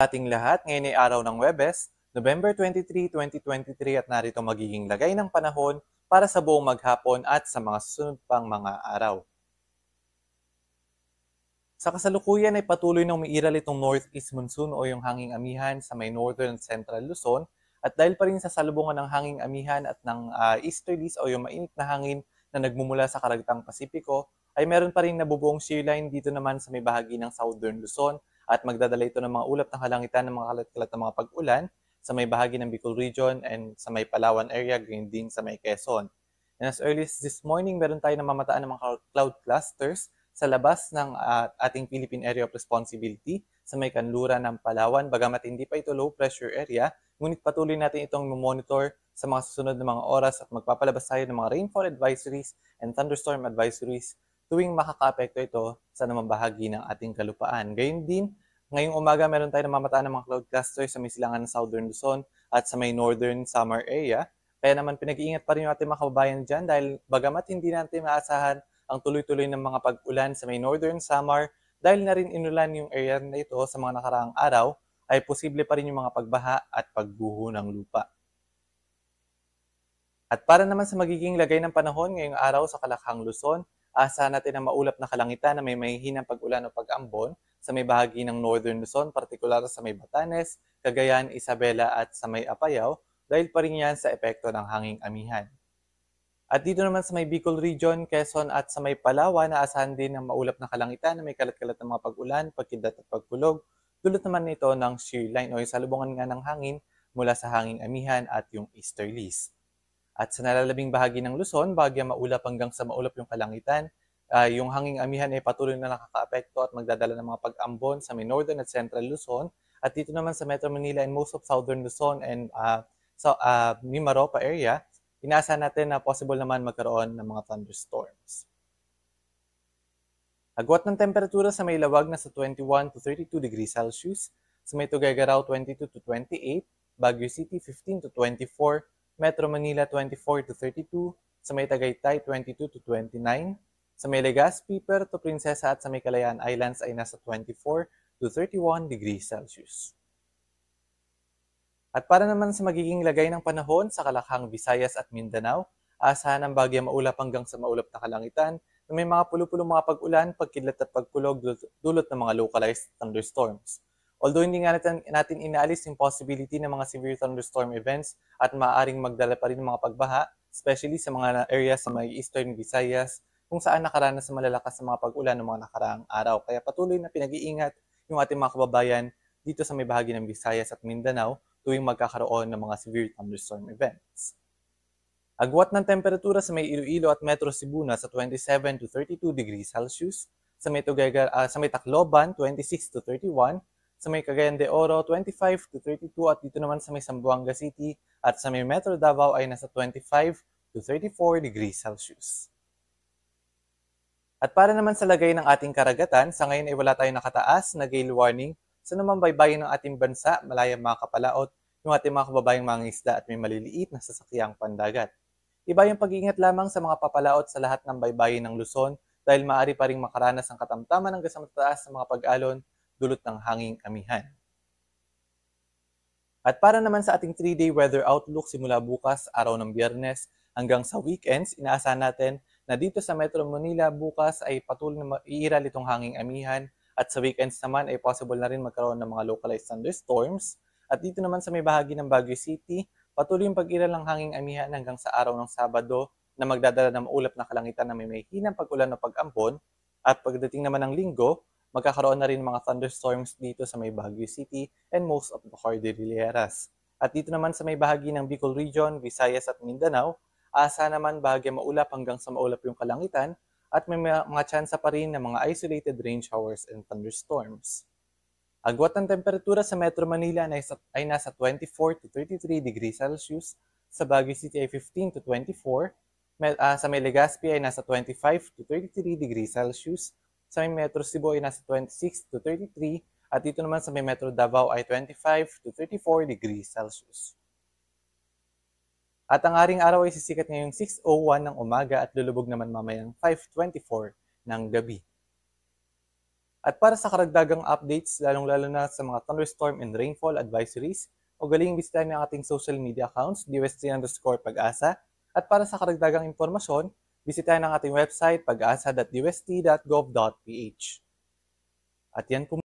Ating lahat, ngayon ay araw ng Huwebes, November 23, 2023 at narito magiging lagay ng panahon para sa buong maghapon at sa mga susunod pang mga araw. Sa kasalukuyan ay patuloy na umiiral itong northeast monsoon o yung hanging amihan sa may northern at central Luzon at dahil pa rin sa salubungan ng hanging amihan at ng easterlies o yung mainit na hangin na nagmumula sa Karagatang Pasipiko ay meron pa rin nabubuong shear line dito naman sa may bahagi ng southern Luzon at magdadala ito ng mga ulap ng kalangitan ng mga kalat-kalat na mga pag-ulan sa may bahagi ng Bicol Region and sa may Palawan area, gayon din sa may Quezon. And as early as this morning, meron tayo namamataan ng mga cloud clusters sa labas ng ating Philippine Area of Responsibility sa may kanluran ng Palawan. Bagamat hindi pa ito low pressure area, ngunit patuloy natin itong monitor sa mga susunod na mga oras at magpapalabas tayo ng mga rainfall advisories and thunderstorm advisories tuwing makakaapekto ito sa namang bahagi ng ating kalupaan. Gayun din, ngayong umaga meron tayo namamataan ng mga cloud clusters sa may silangan ng Southern Luzon at sa may Northern Samar area. Kaya naman pinag-iingat pa rin yung ating mga kababayan dyan dahil bagamat hindi natin maasahan ang tuloy-tuloy ng mga pag-ulan sa may Northern Samar dahil na rin inulan yung area na ito sa mga nakaraang araw, ay posible pa rin yung mga pagbaha at pagguho ng lupa. At para naman sa magiging lagay ng panahon ngayong araw sa Kalakhang Luzon, asahan natin ang maulap na kalangitan na may mahihinang pag-ulan o pag-ambon sa may bahagi ng Northern Luzon, partikular sa may Batanes, Cagayan, Isabela at sa may Apayao dahil pa rin yan sa epekto ng hanging amihan. At dito naman sa may Bicol Region, Quezon at sa may Palawan, naasahan din ng maulap na kalangitan na may kalat-kalat ng mga pag-ulan, pagkidlat at pagkulog. Dulot naman nito ng shear line o yung salubungan nga ng hangin mula sa hanging amihan at yung easterlies. At sa nalalabing bahagi ng Luzon, bahagya maulap hanggang sa maulap yung kalangitan, yung hanging amihan ay patuloy na nakakaapekto at magdadala ng mga pag-ambon sa may northern at central Luzon. At dito naman sa Metro Manila and most of southern Luzon and Mimaropa area, inaasahan natin na possible naman magkaroon ng mga thunderstorms. Agwat ng temperatura sa may Lawag na sa 21 to 32 degrees Celsius, sa may Tuguegarao 22 to 28, Baguio City 15 to 24, Metro Manila 24 to 32, sa may Tagaytay 22 to 29, sa may Legazpi, Puerto Princesa at sa may Kalayaan Islands ay nasa 24 to 31 degrees Celsius. At para naman sa magiging lagay ng panahon sa Kalakhang, Visayas at Mindanao, asahan ang bagya maulap hanggang sa maulap na kalangitan na may mga pulo-pulong mga pag-ulan, pagkidlat at pagkulog dulot ng mga localized thunderstorms. Although hindi nga natin inaalis yung possibility ng mga severe thunderstorm events at maaaring magdala pa rin ng mga pagbaha, especially sa mga areas sa may Eastern Visayas kung saan nakaranas sa malalakas na mga pag-ulan ng mga nakaraang araw. Kaya patuloy na pinag-iingat yung ating mga kababayan dito sa may bahagi ng Visayas at Mindanao tuwing magkakaroon ng mga severe thunderstorm events. Agwat ng temperatura sa may Iloilo at Metro Cebu na sa 27 to 32 degrees Celsius, sa may Tacloban 26 to 31, sa may Cagayan de Oro 25 to 32 at dito naman sa may Zamboanga City at sa may Metro Davao ay nasa 25 to 34 degrees Celsius. At para naman sa lagay ng ating karagatan, sa ngayon ay wala tayong nakataas na gale warning sa namang baybayin ng ating bansa, malayang mga kapalaot, yung ating mga kababayang mga isda at may maliliit na sasakyang pandagat. Iba yung pag-iingat lamang sa mga papalaot sa lahat ng baybayin ng Luzon dahil maaari pa ring makaranas ng katamtaman hanggang sa mataas sa mga pag-alon dulot ng hanging amihan. At para naman sa ating 3-day weather outlook simula bukas, araw ng Biyernes, hanggang sa weekends, inaasahan natin na dito sa Metro Manila bukas ay patuloy na iiral itong hanging amihan at sa weekends naman ay possible na rin magkaroon ng mga localized thunderstorms. At dito naman sa may bahagi ng Baguio City, patuloy yung pag-iral ng hanging amihan hanggang sa araw ng Sabado na magdadala ng maulap na kalangitan na may hinang pag-ulan o pag-ambon. At pagdating naman ng Linggo, magkakaroon na rin mga thunderstorms dito sa may Baguio City and most of the Cordilleras. At dito naman sa may bahagi ng Bicol Region, Visayas at Mindanao, asa naman bahagya maulap hanggang sa maulap yung kalangitan at may mga tsansa pa rin ng mga isolated rain showers and thunderstorms. Agwat ng temperatura sa Metro Manila ay nasa 24 to 33 degrees Celsius, sa Baguio City ay 15 to 24, sa may Legazpi ay nasa 25 to 33 degrees Celsius, sa may Metro Cebu ay nasa 26 to 33, at dito naman sa may Metro Davao ay 25 to 34 degrees Celsius. At ang aring araw ay sisikat ngayong 6:01 ng umaga at lulubog naman mamayang 5:24 ng gabi. At para sa karagdagang updates, lalong-lalo na sa mga thunderstorm and rainfall advisories, ugaling bisitahin ang ating social media accounts, DUST_Pag-asa. At para sa karagdagang impormasyon, bisitahin ang ating website, pag-asa.dust.gov.ph. At yan po